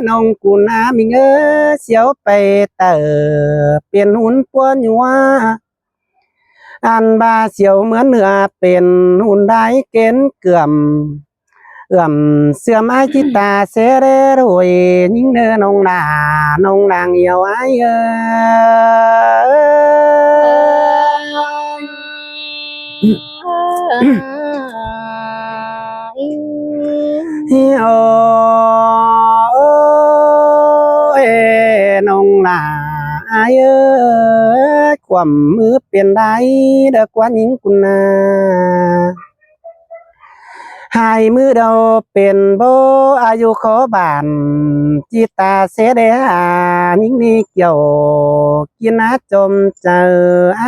น้องกูนามิงเสียวไปเตอเปลี่ยนหุ่นปัวยัวอันบาเสียวเหมือนเนื้อเป็นหุ่นได้เกณฑ์เกื่อมเสื่อมไอจิตาเสเรรวยยิ่งเนื้อน้องนางเหี่ยวไอโอ้น้องลาความมือเปลี่ยนได้เด็กว่ายิ่งกุนาหายมือเราเป็นโบอายุขอบานจิตาเสเดหายิ่งนี้เกี่ยวกินนะจมเจอไอ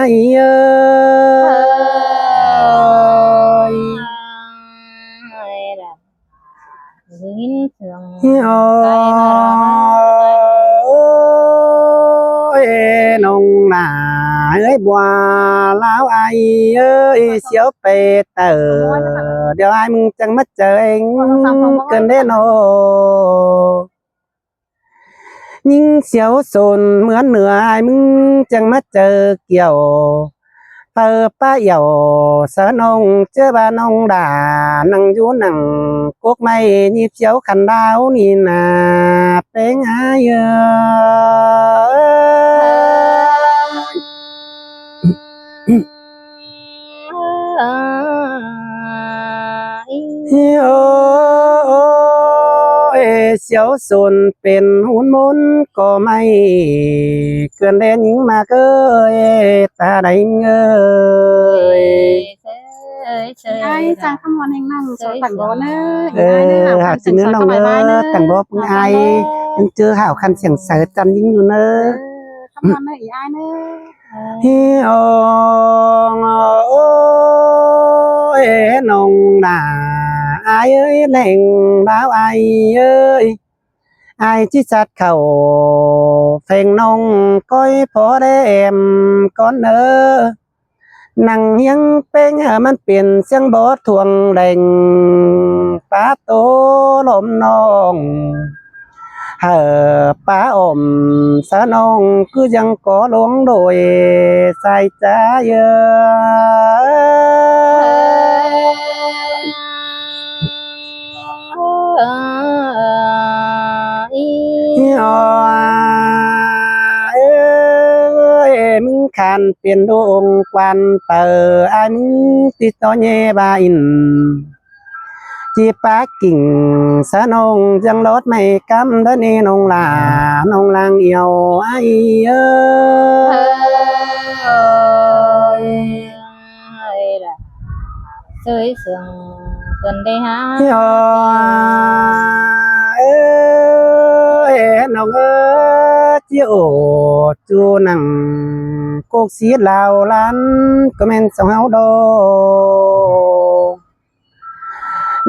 น้องนาบัวแล้วไอเสียวไปเตอเดี๋ยวไอมึงจังมาเจอเองเกินได้โนยิ่งเสียวโซนเหมือนเหนือไอมึงจังมาเจอเกี่ยวเปิดป้าเหี่ยวสะนงเจอบ้านน้องด่านั่งอยู่นั่งกุกไม่ยิบเสียวขันดาวนี่นาเป็นไงเสียวส่วนเป็นหุ่นมนก็ไม่เกินเด่นยิ่งมาเกยตาได้เงยไอ้จังขมวนแห่งนั่งโซตังโบเนอหาจริงน้องตังโบปไอยังเจอหาวคันเสียงเสือจันยิ่งอยู่เนอขมวนเนออีไอเนอน้องด่าไอ้แหล่งดาวไอ้ไอ้ที่จัดเข่าเพลงน้องก้อยพอได้เอ็มก้อนนั่งยังเป็นมันเปลี่ยนเสียงบอทวงแดงป้าโตลมน้องป้าอมสะน้องคือยังก่อหลวงโดยใส่ใจมึงขันเปลี่ยนดวงควันเตออันติดต่อเยบาอินจีปากิ่งสะนงจังรถไม่กำเดินนงลางเอียวไอเสยเสืองเกินได้ฮะน้องเจียวจูนังกกสีลาวลันก็แม่นสองเฮาโด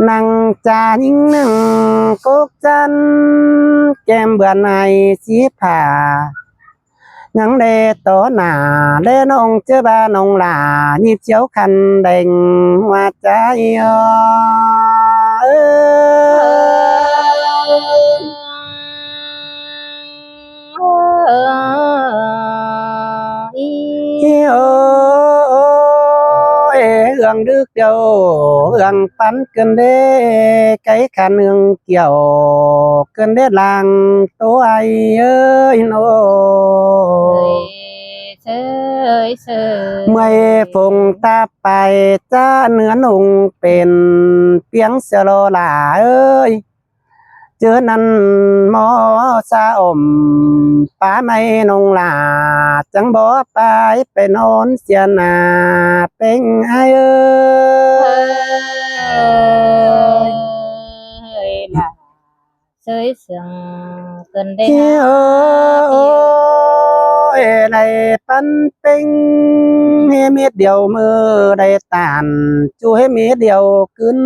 นังจายิ่งนังกกจันแก้มเบื่อในสีผ่ายังเดต่อหน้าเล่น้องเจอบ้านน้องหลายิบเจียวคันแดงว่าใจเรื่องดึกเดียวเรื่องปันเกินเด้ไก่ขันเรื่องเกี่ยวเกินเด้ลางตัวไอโนเมื่อฟงตาไปจ้าเนื้อหนุ่งเป็นเปียงเสลลาเจอนั้นหมอสาอมป้าไม่นงลาจังบ่ไปนอนเสียนาเป็นไอเสยเสืองเกินได้ในปันเป็งเฮเม็ดเดียวมือได้ตานจูเฮเม็ดเดียวขึ้น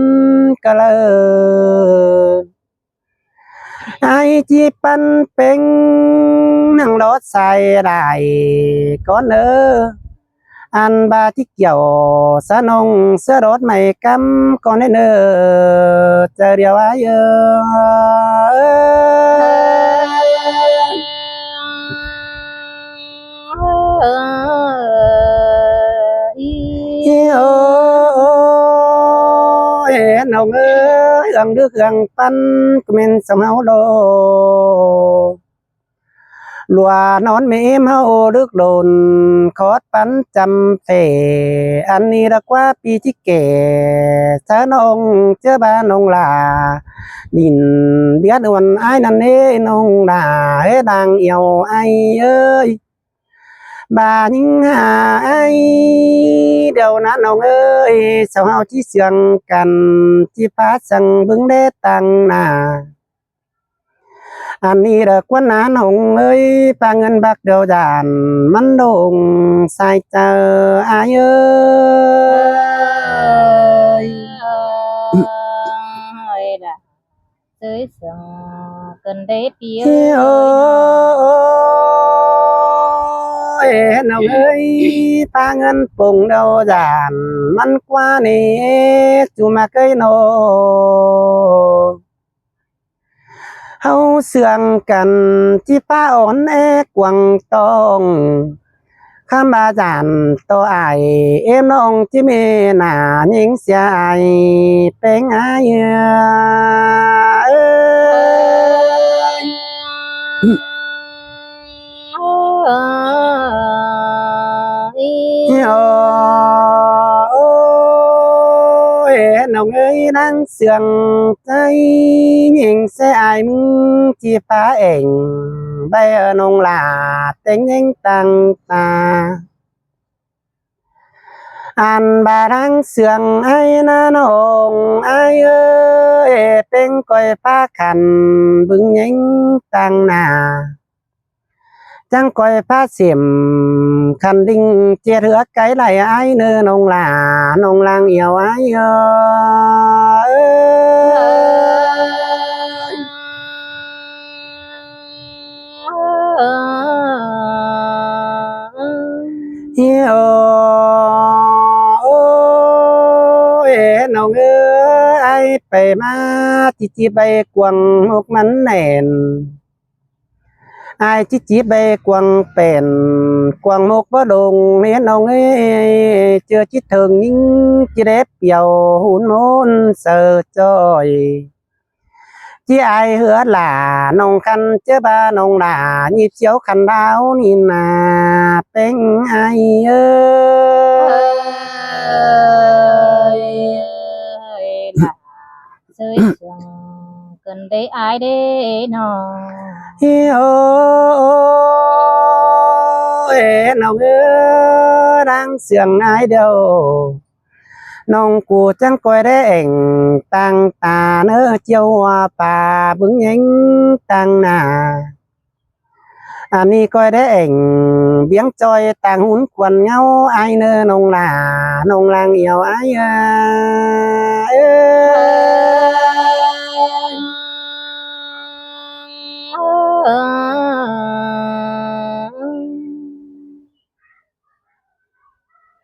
กะเลยไอจีปันเป็งนั่งรถใส่ได้ก้อนอันบาที่เกี่ยวสะนงเสื้อรถไม่กำก่อนได้เจอเดียวไอ องเอ้ยเอื้องดึกเอื้องปันก็แม่นสำเฮาโดลัวนอนเมเมาดึกโดนคอดปันจำเฟอันนี้ละกว่าปีที่แก่สาน้องเจ้าบ้านน้องลาดินเบียดวันไอ้นั่นเอ้น้องดาเอ้ดังเอียวไอ้เอ้ยบายิงหาไอ้เดี๋ยวนั้นน้องเอ้ยสาวเฮาที่เสียงกันที่พาสั่งบึงได้ตังหน้าอันนี้เด็กวันนั้นหงเอ้ยปาเงินบักเดียวจานมันโด่งใส่เจออายเอ้ย ơi là tới sừng cần đế bia โอ้ยน้องเอ้ยปาเงินปุ่งเดียวจานมันกว่านี้จูมาเคยโนเฮาเสื่องกันที่ป้าอ่อนแอกวางตองข้ามบาจานตัวไอเอ็มน้องที่เมหน้ายิงเสียไอเป็นไงเอ้ย โอ้โอ้ยน้องเอ้ยนั่งเสื่องใจยิงเสียไอมึงที่ป้าเองใบน้องลาเต็งยิงตังตาอันบารังเสื่องไอ้นาน้องไอ้เอ้ยเป็นก้อยป้าขันบึงยิงตังหน้าจังก้อยป้าเสียมคันดิ่งเจียเถือไก่ไหลไอ้เนื้อน้องลาน้องลางเอียวไอ้เอ้ย เฮียโอ้ยน้องเอ้ยไปมาจิจีใบกวางนกมันแน่นไอ้จิจีใบกวางเป็นกวางนกบ่ดงเนี่ยน้องเอ้ยเจอจิตถึงยิ่งจิเด็บเปียวหุ่นมุนเสือจอยจีไอเหือหล่าน้องคันเจ้าบ้าน้องหล่าหยิบเจียวคันดาวนี่นาเป็นไอเอ้ย là tới sừng cần đế ai đế nó โอ้ยน้องเอ้ยดังเสียงไอเดียวน้องกูจังก้อยได้เองตั้งตาเนื้อเจียวป่าบึงยิงตั้งหน้าอันนี้ก้อยได้เองเบี้ยงจอยต่างหุ่นควันเงาไอเนื้อน้องลาน้องลางเอียวไอเอ้ย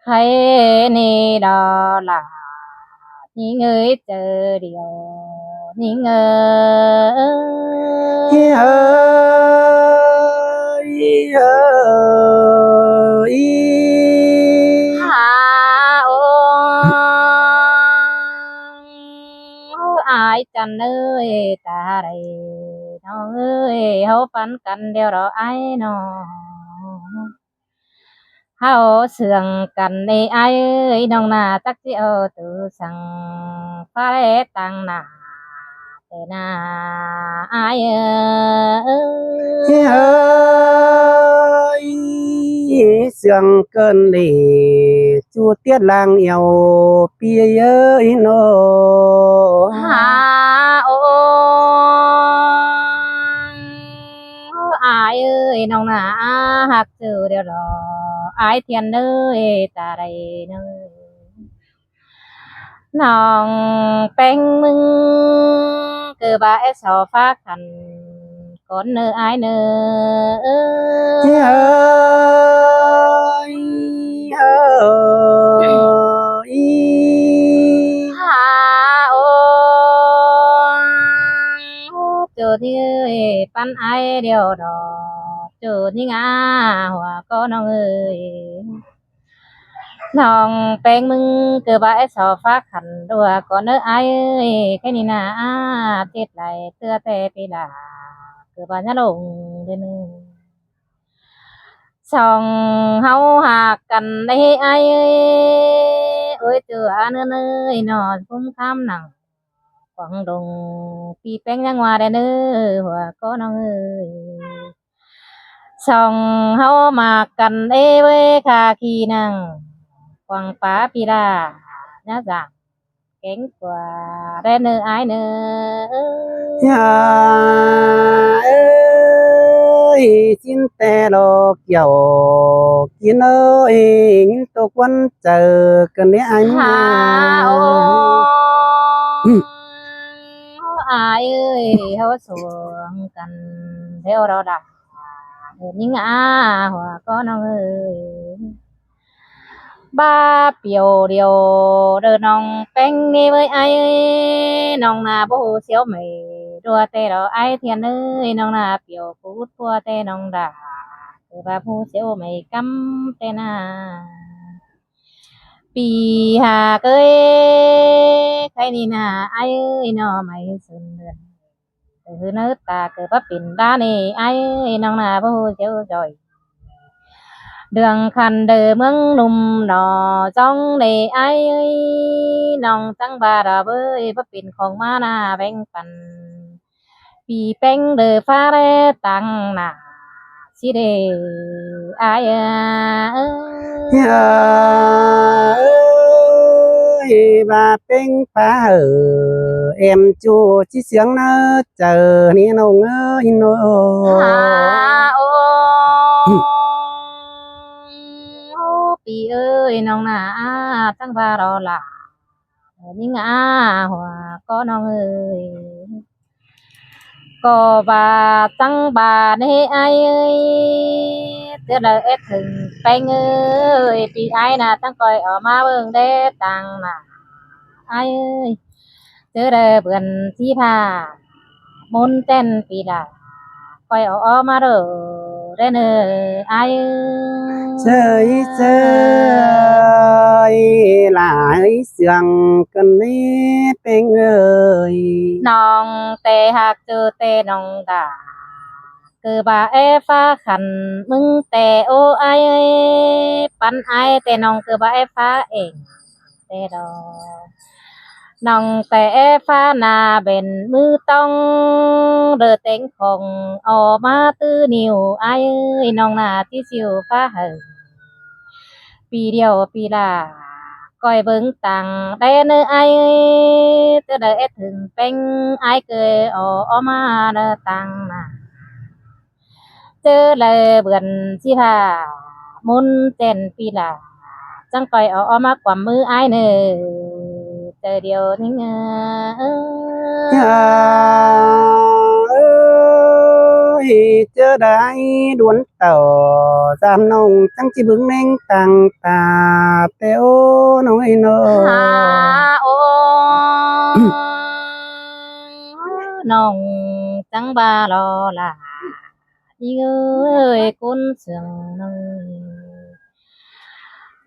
hay nè đó là những người chờ điều những người เฮ้ยเฮ้ย hà ô ai chẳng ơi ta đây nó ơi hấu phán căn đeo đó ai nó háo sườn cần đi ai ơi nông na tắc chi ô tự sang phá lẽ tăng na thế na aiเฮ้ยเสียงเกินหลีจูเตียดลางเอียวปีเยอะโน hà ô ai ơi nông na hạc chữ điều đó ai thiên ơi ta đây nơi nàng bánh mưng cứ bãi sò phát thành con nơ ai nơ เฮ้ยเฮ้ย hà ô chờ thì ơi pan ai điều đó chờ thì ngã hòa con ông ơi น้องแป้งมึงเกือบไอ้สอฟ้าขันดัวก่อนเนอไอ้เอ้ยแค่นี้นะเจ็ดไหลเตื้อแต่ปีลาเกือบจะลงเดือนหนึ่งสองเฮาหากกันได้ไอ้เอ้ยเอ้ยเจอเนื้อเนยนอนคุ้มข้ามหนังกวางดงปีแป้งยังว่าได้เนื้อหัวก็น้องเอ้ยสองเฮามากันเอ้ยเว้ยคาคีนัง quăng phá pira nhá rằng kén quả ra nơi ai nữa อย่าเอ้ยจินแต่ดอกเกี่ยวกินเอ้ยยินตกวันเจอกันเนี่ยอัน hà ô ai ơi hấu xuồng cần theo đó đặt những hòa có nó ơi ba biểu điều đờ nòng bánh đi với ai ơi nòng là bố xéo mày đua tê đó ai thiên ơi nòng là biểu phút thua tê nòng đà ba bố xéo mày cắm tê naปีหากเอ้ยใครนี่นาไอ้เอ้ยน้อไม่สุนเดือนเนื้อตาเกิดว่าปิ่นดานี่ไอ้เอ้ยน้องนาผู้เจ้าจอยเดืองคันเดือเมืองหนุ่มหนอจ้องในไอ้เอ้ยน้องจังบาดาเบ้ยว่าปิ่นของมานาแบ่งปันปีแป้งเดือฟ้าแร่ตังหนาสิเดไอ้เอ้ย อย่าเอ้ยbà bên phá ở em chu chi xiếng nó chờ ni nông ơi nó hà ôปีเอ้ยน้องนาตั้งบารอละยิ่งหัวก็น้องเอ้ยก็บาตั้งบาในไอ้เอ้ยเตือนเลยถึงไปเงยปีไอ้น่ะตั้งคอยออกมาเบิ่งได้ตังน่ะไอ้เอ้ยเจอเลยเบื่อนที่ผ้ามนเต้นปีละคอยออกมาเด้อได้เนอไอ้ chơi chơi lại xiếng cần đi bên ơi น้องเตหักเจอเตน้องด่าคือบาเอฟ้าขันมึงเตโอไอปันไอเตน้องคือบาเอฟ้าเองเตดอน้องเตฟ้านาเบนมือต้องเดือเต็งของออกมาตื้อนิวไอน้องนาที่สิวฟ้าเหอปีเดียวปีละก้อยเบิ่งตังได้เนื้อไอเตอได้ถึงเป็นไอเกยออกมาเนื้อตังน่ะเจอเลยเบื่อนสิพามุนเต้นปีละจังก้อยออกมากว่ามือไอเนื้อเจอเดียวนี่เง อย่าเอ้ยchờ đại đuốn tàu giam nông chẳng chỉ bứng nên tăng tà teo nói nó หาโอน้องจังบารอล่ะอีเอ้ยกุนเสืองน้อง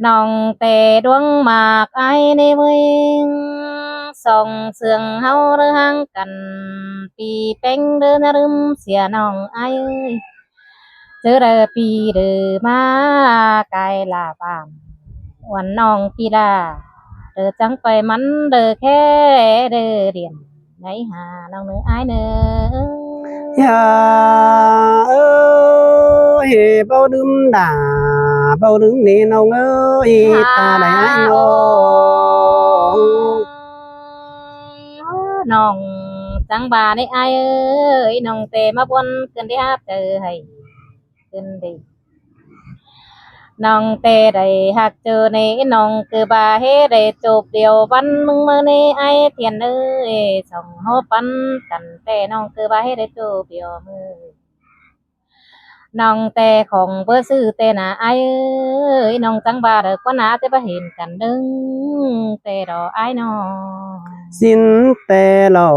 น้องแต่ดวงหมากไอในเมืองส่องเสืองเฮาเรื่องกันปีเป็งเดินรึมเสียน้องไอเอ้ยเจอเดอปีเดอมาไกลลาบามวันน้องปีลาเดอจังไปมันเดอแค่เดอเรียนไหนหาน้องเนื้อไอเนื้อ อย่าเอ้ยbao đêm đà bao đêm nè nông ơi ta đại nó น้องจังบาในไอเอ้ยน้องเตมาบนขึ้นได้ฮับเจอให้ขึ้นดีน้องเตได้ฮักเจอในน้องคือบาเฮได้จบเดียววันมึงมาในไอเทียนเอ้ยส่งหัวปันกันแต่น้องคือบาเฮได้จบเดียวมือน้องแต่ของเบอร์ซื้อแต่น่ะไอเอ้ยน้องจังบาเด็กว่านาจะไปเห็นกันดึงแต่ดอไอน้อง xin tè lò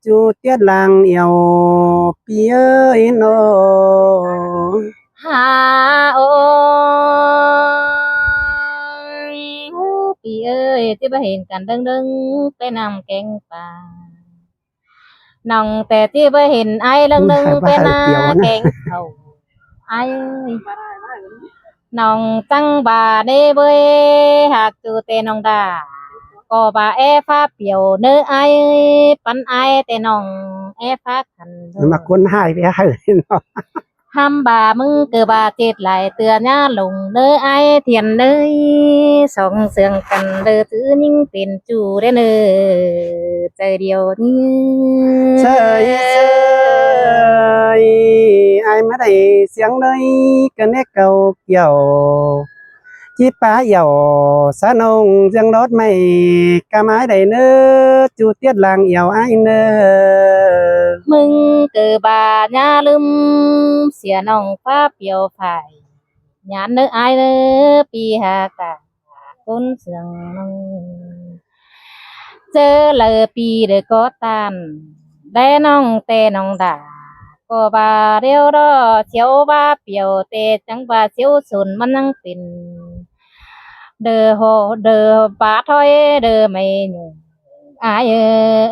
chú tiết lang yêu pi ơi nó หาโอ ơiที่บ่เห็นกันดึงๆไปนำแกงป่าน้องแต่ที่บ่เห็นไอ้ดึงๆไปนาแกงเขาไอ้ น้องจังบาเด้เบยหากจูเตน้องดาก็บาเอฟ้าเปียวเนื้อไอปันไอแต่น้องเอฟ้าขัน มาคนหายไปหายเนาะ ห้ามบามึงเกือบาเจ็ดไหลเตือนย่าลงเนื้อไอเทียนเลยสองเสียงกันเดือถือยิ่งเป็นจูได้เนื้อใจเดียวนี้ เฉยเฉยไอ้มาได้เสียงเลยกันเนเก่าเกี่ยวจีป้าเหย่าสะนงเสียงรถไม่กะไม้ได้เนื้อจูเตียดลางเหี่ยวไอ้เนื้อ มึงเกือบาย่าลืมเสียน้องฟ้าเปียวไผ่ยานเนื้อไอเนื้อปีหากะ cuốn sương chớ lời pi để có tàn để nong tê nong đà có bà đeo đó chiếu ba biểu tê chẳng bà chiếu sùn mà năng tình đờ hồ đờ bà thôi đờ mày nhung ai ơi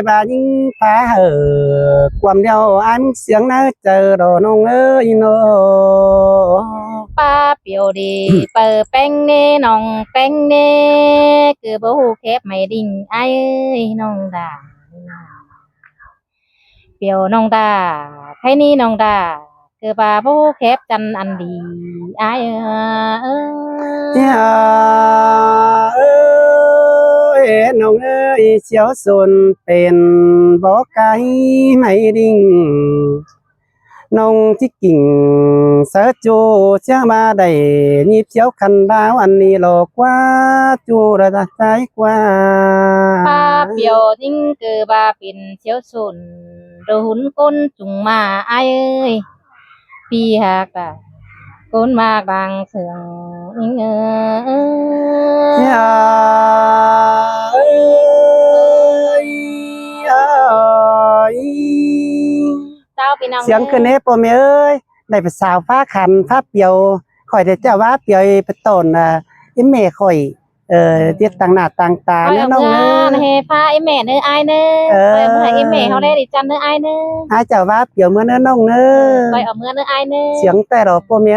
bà những phá hở quầm đeo anh xiếng nó chờ đồ nông ơi nó ba biểu đi bờ beng nê nong beng nê cứ bố khép mày đình ai ơi nong đà biểu nong đà thấy ni nong đà cứ bà bố khép chân ăn đi ai ơi nong ơi chiếu xuânเป็นบ่ไกลไม่ดิ่งน้องที่กิ่งสะจูเชื่อมาได้ยิบเชียวคันดาวอันนี้หลอกว่าจูระดับใจกว่า ba biểu chính cứ ba pin chiếu sùn rồi hun côn trùng mà ai ơi pi hạc à côn mà bằng sườn sao pin nào เสียงคือเนปโปเมเอ้ยได้ไปสาวฟ้าขันฟ้าเปียวข่อยได้เจ้าว่าเปียวไปต้นอิเมข่อยเตียต่างหน้าต่างตา coi เนื้อ ở น้อง mưa เอ้ย này pha em mẹ nữa ai nữa coi ở mưa em mẹ họ đây đi chăn nữa ai nữa อาเจ้าว่าเปียวเมื่อเนื้อน้องเนื้อ coi ở mưa nữa ai nữa เสียงแต่ดอกโปเมเอ้ย